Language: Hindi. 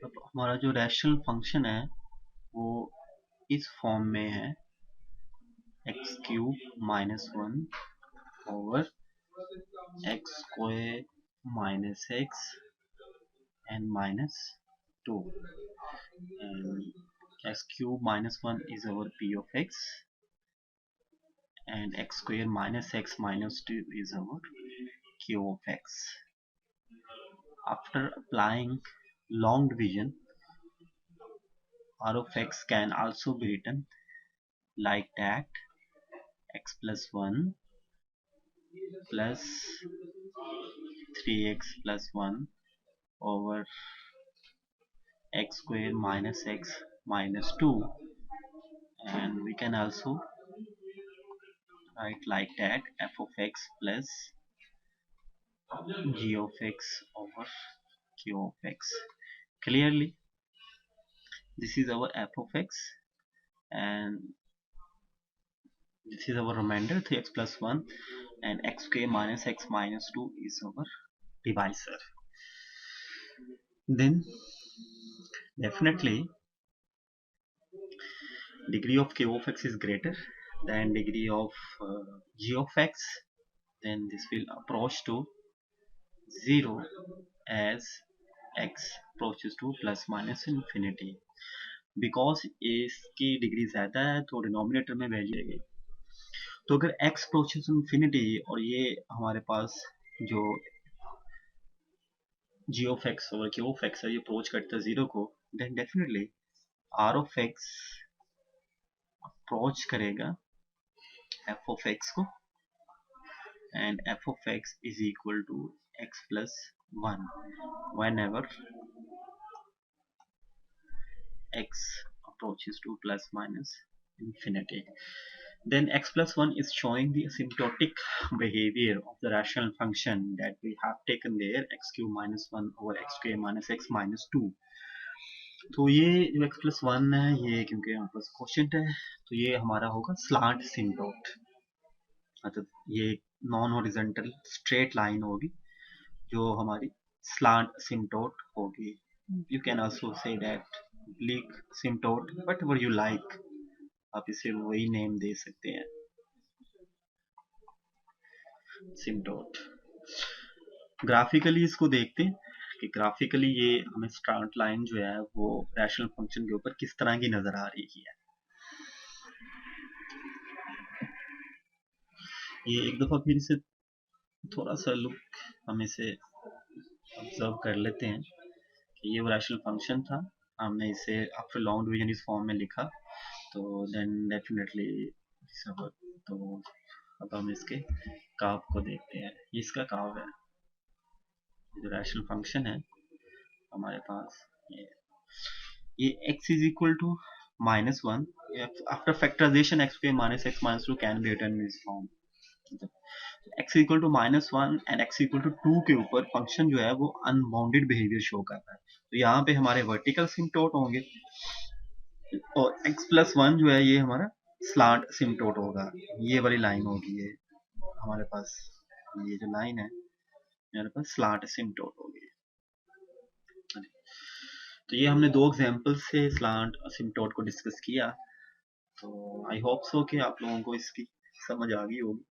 अब हमारा जो रैशनल फंक्शन है वो इस फॉर्म में है x cube minus one over x square minus x and minus 2, and x cube minus 1 is our p of x, and x square minus x minus 2 is our q of x. After applying long division, r of x can also be written like that: x plus 1 plus 3x plus 1 over x square minus x minus 2, and we can also write like that: f of x plus g of x over q of x. Clearly this is our f of x, and this is our remainder 3x plus 1, and x square minus x minus 2 is our divisor. Then definitely degree of q of x is greater than degree of g of x, then this will approach to 0 as x approaches to plus minus infinity. Because इसकी डिग्री ज़्यादा है तो डिनोमिनेटर में वैल्यू रहेगी। तो अगर x अप्रोचेस इन्फिनिटी और ये हमारे पास जो g ऑफ x और q ऑफ x है ये अप्रोच करता है 0 को, then definitely r of x approach करेगा f ऑफ x को, and f of x is equal to x plus 1 whenever x approaches to plus minus infinity. Then x plus 1 is showing the asymptotic behavior of the rational function that we have taken there, x cube minus 1 over x square minus x minus 2. तो ये जो x plus 1 है ये क्योंकि यहाँ पर क्वोशिएंट है तो ये हमारा होगा स्लांट सिम्टोट, मतलब ये नॉन हॉरिजॉन्टल स्ट्रेट लाइन होगी जो हमारी स्लांट सिम्टोट होगी. You can also say that oblique asymptote, whatever you like, आप इसे वही नेम दे सकते हैं, सिम्टोट. ग्राफिकली इसको देखते हैं कि ग्राफिकली ये हमें स्ट्रेट लाइन जो है वो रैशनल फंक्शन के ऊपर किस तरह की नजर आ रही है. ये एक दफा फिर से थोड़ा सा लुक हम इसे ऑब्जर्व कर लेते हैं कि ये वो रैशनल फंक्शन था, हमने इसे आफ्टर लॉन्ग डिवीजन इस फॉर्म में लिखा, तो देन डेफिनेटली तो अब हम इसके काव को देखते हैं. ये इसका काव है, जो रैशनल फंक्शन है हमारे पास ये x is equal to minus one, after factorization x square minus x minus 2 can be written in this form. x equal to minus one and x equal to 2 के ऊपर फंक्शन जो है वो अनबाउंडेड बिहेवियर शो कर रहा है, तो यहाँ पे हमारे वर्टिकल सिम्टोट होंगे और x प्लस 1 जो है ये हमारा स्लांट सिम्टोट होगा. ये वाली लाइन होगी, ये हमारे पास ये जो लाइन है मेरे पास स्लांट सिम्टोट होगी. तो ये हमने दो एग्जांपल से स्लांट सिम्टोट को डिस्कस किया, तो आई होप सो कि आप लोगों को इसकी समझ आ गई होगी.